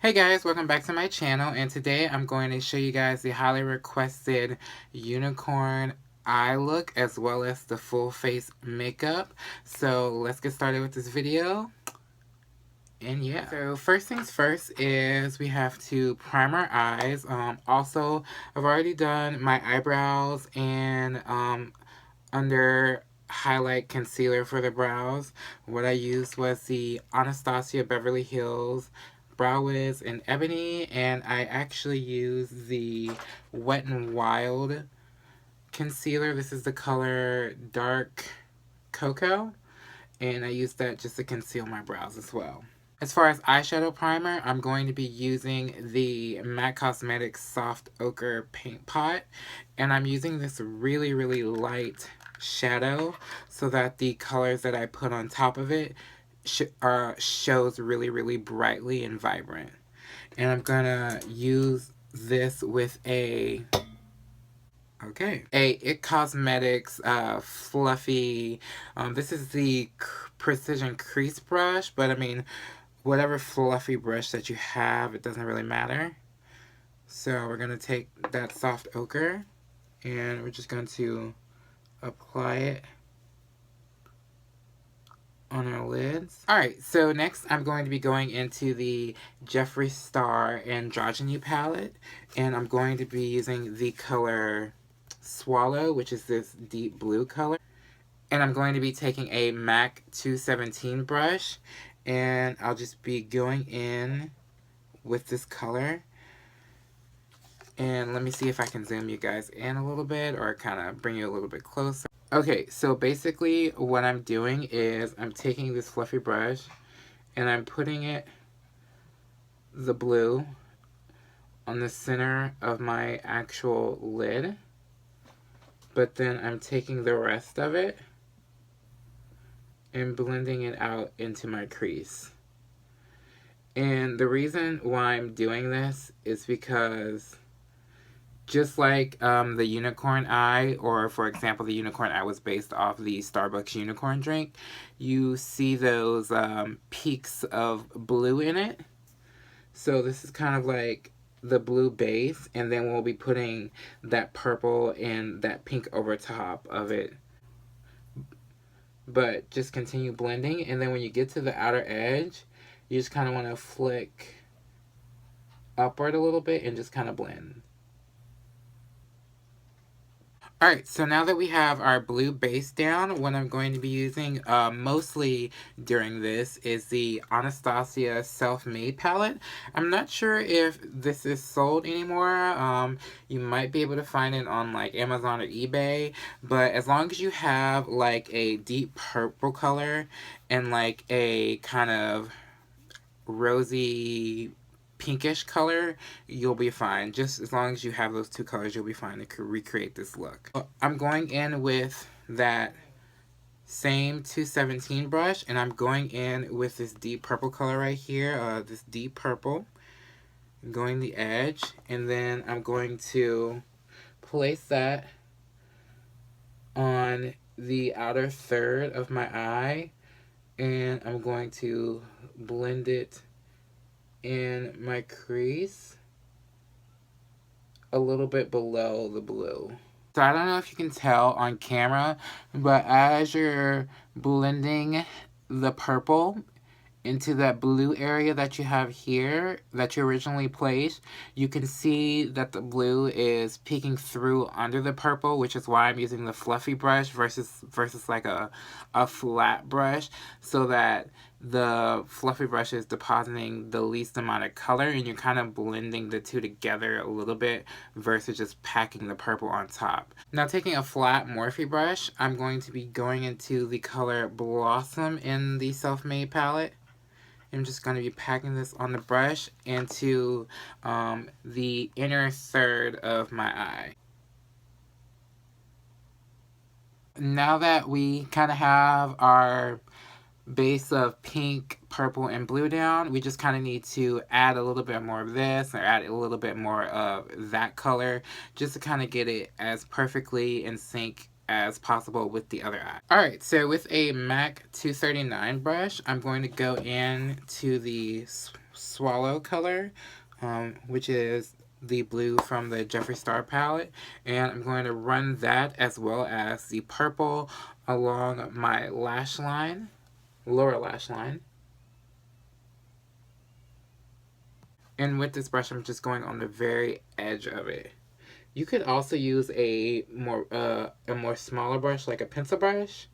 Hey guys, welcome back to my channel, and today I'm going to show you guys the highly requested unicorn eye look as well as the full face makeup. So let's get started with this video. And yeah, so first things first is we have to prime our eyes. Also, I've already done my eyebrows and under highlight concealer for the brows. What I used was the Anastasia Beverly Hills Brow Wiz in Ebony, and I actually used the Wet n Wild concealer. This is the color Dark Cocoa, and I used that just to conceal my brows as well. As far as eyeshadow primer, I'm going to be using the MAC Cosmetics Soft Ochre Paint Pot, and I'm using this really, really light shadow so that the colors that I put on top of it shows really, really brightly and vibrant. And I'm gonna use this with a It Cosmetics fluffy. This is the Precision Crease Brush, but I mean, whatever fluffy brush that you have, it doesn't really matter. So we're gonna take that soft ochre and we're just going to apply it on our lids. Alright, so next I'm going to be going into the Jeffree Star Androgyny palette, and I'm going to be using the color Swallow, which is this deep blue color. And I'm going to be taking a MAC 217 brush, and I'll just be going in with this color. And let me see if I can zoom you guys in a little bit or kind of bring you a little bit closer. Okay, so basically what I'm doing is I'm taking this fluffy brush and I'm putting the blue on the center of my actual lid, but then I'm taking the rest of it and blending it out into my crease. And the reason why I'm doing this is because just like the unicorn eye, or for example, the unicorn eye was based off the Starbucks unicorn drink, you see those peaks of blue in it. So this is kind of like the blue base, and then we'll be putting that purple and that pink over top of it. But just continue blending, and then when you get to the outer edge, you just kind of want to flick upward a little bit and just kind of blend. Alright, so now that we have our blue base down, what I'm going to be using mostly during this is the Anastasia Self-Made palette. I'm not sure if this is sold anymore. You might be able to find it on like Amazon or eBay, but as long as you have like a deep purple color and like a kind of rosy pinkish color, you'll be fine. Just as long as you have those two colors, you'll be fine to recreate this look. I'm going in with that same 217 brush, and I'm going in with this deep purple color right here, this deep purple, going the edge, and then I'm going to place that on the outer third of my eye, and I'm going to blend it in my crease a little bit below the blue. So I don't know if you can tell on camera, but as you're blending the purple into that blue area that you have here that you originally placed, you can see that the blue is peeking through under the purple, which is why I'm using the fluffy brush versus like a flat brush, so that the fluffy brush is depositing the least amount of color, and you're kind of blending the two together a little bit versus just packing the purple on top. Now, taking a flat Morphe brush, I'm going to be going into the color Blossom in the Self-Made palette. I'm just going to be packing this on the brush into the inner third of my eye. Now that we kind of have our base of pink, purple, and blue down, we just kind of need to add a little bit more of this or add a little bit more of that color just to kind of get it as perfectly in sync as possible with the other eye. Alright, so with a MAC 239 brush, I'm going to go in to the Swallow color, which is the blue from the Jeffree Star palette. And I'm going to run that as well as the purple along my lash line, lower lash line. And with this brush, I'm just going on the very edge of it. You could also use a more smaller brush, like a pencil brush,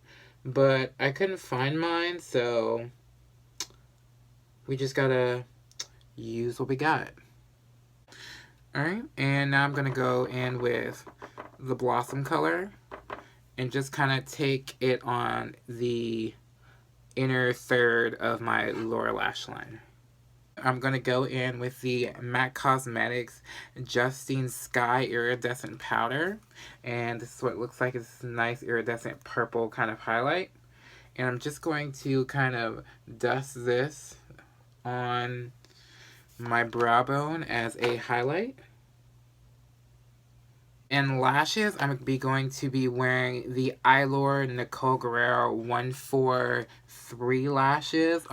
but I couldn't find mine, so we just gotta use what we got. Alright, and now I'm gonna go in with the Blossom color and just kind of take it on the inner third of my lower lash line. I'm going to go in with the MAC Cosmetics Justine Sky Iridescent Powder. And this is what it looks like. It's a nice iridescent purple kind of highlight. And I'm just going to kind of dust this on my brow bone as a highlight. And lashes, I'm going to be wearing the Eylure Nicole Guerrero 143 lashes.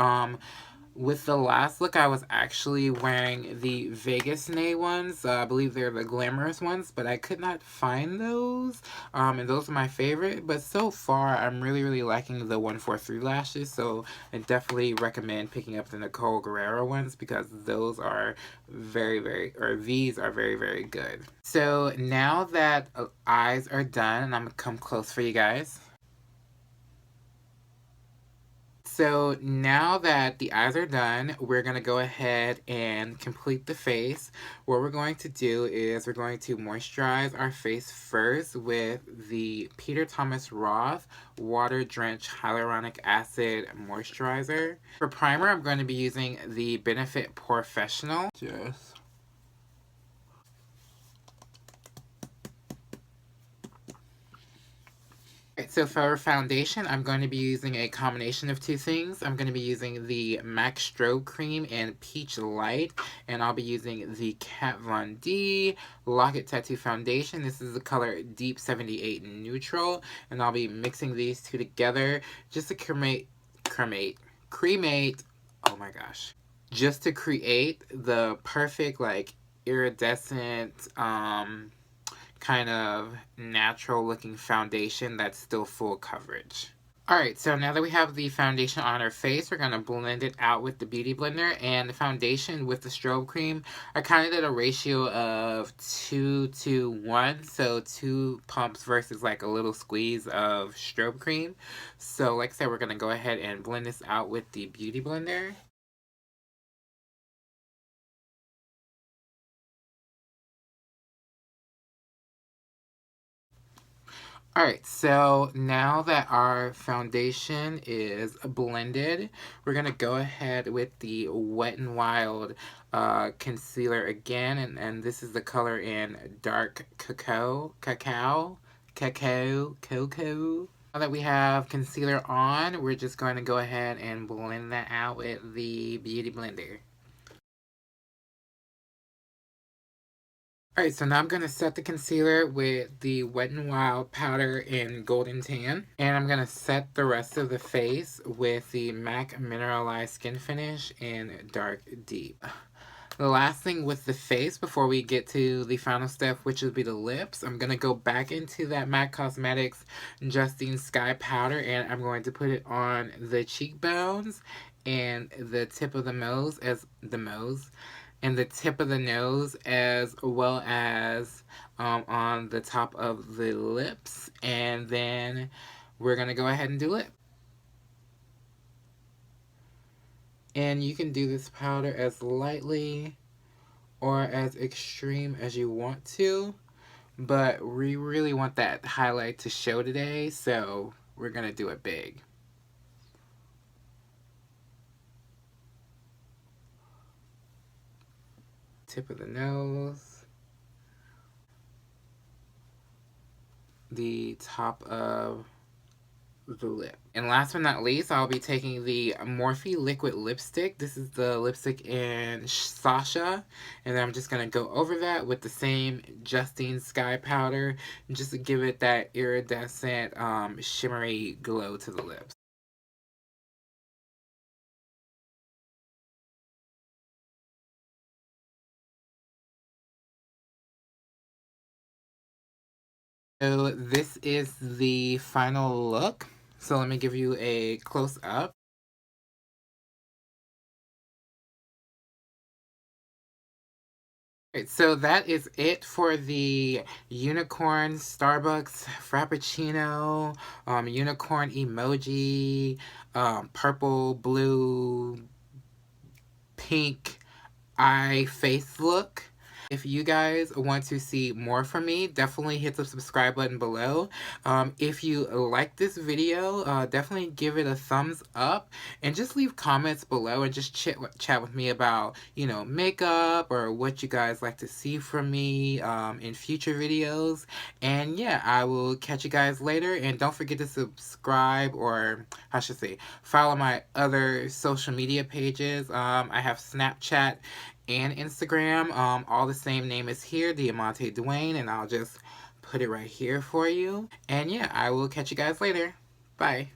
With the last look, I was actually wearing the Vegas Nay ones. I believe they're the glamorous ones, but I could not find those. And those are my favorite. But so far, I'm really, really liking the 143 lashes. So I definitely recommend picking up the Nicole Guerrero ones because those are these are very, very good. So now that eyes are done, and I'm going to come close for you guys. So now that the eyes are done, we're going to go ahead and complete the face. What we're going to do is we're going to moisturize our face first with the Peter Thomas Roth Water Drenched Hyaluronic Acid Moisturizer. For primer, I'm going to be using the Benefit Professional. So for foundation, I'm going to be using a combination of two things. I'm going to be using the MAC Strobe Cream in Peach Light, and I'll be using the Kat Von D Lock-It Tattoo Foundation. This is the color Deep 78 Neutral, and I'll be mixing these two together just to cremate, oh my gosh, just to create the perfect, like, iridescent, kind of natural looking foundation that's still full coverage. Alright, so now that we have the foundation on our face, we're going to blend it out with the Beauty Blender. And the foundation with the strobe cream, I kind of did a ratio of 2 to 1. So 2 pumps versus like a little squeeze of strobe cream. So like I said, we're going to go ahead and blend this out with the Beauty Blender. Alright, so now that our foundation is blended, we're going to go ahead with the Wet n Wild concealer again, and this is the color in Dark Cocoa. Now that we have concealer on, we're just going to go ahead and blend that out with the Beauty Blender. Alright, so now I'm going to set the concealer with the Wet n Wild powder in Golden Tan. And I'm going to set the rest of the face with the MAC Mineralized Skin Finish in Dark Deep. The last thing with the face before we get to the final step, which will be the lips, I'm going to go back into that MAC Cosmetics Justine Sky powder, and I'm going to put it on the cheekbones and the tip of the nose, and the tip of the nose, as well as on the top of the lips. And then we're going to go ahead and do lip. And you can do this powder as lightly or as extreme as you want to, but we really want that highlight to show today, so we're going to do it big. Tip of the nose, the top of the lip. And last but not least, I'll be taking the Morphe Liquid Lipstick. This is the lipstick in Sasha. And then I'm just going to go over that with the same Justine Sky powder, just to give it that iridescent, shimmery glow to the lips. So this is the final look. So let me give you a close up. Right, so that is it for the unicorn Starbucks Frappuccino, unicorn emoji, purple, blue, pink eye face look. If you guys want to see more from me, definitely hit the subscribe button below. If you like this video, definitely give it a thumbs up and just leave comments below and just chat with me about, you know, makeup or what you guys like to see from me in future videos. And yeah, I will catch you guys later. And don't forget to subscribe, or I should say, follow my other social media pages. I have Snapchat and Instagram. All the same name is here, DiamanteDuane, and I'll just put it right here for you. And yeah, I will catch you guys later. Bye.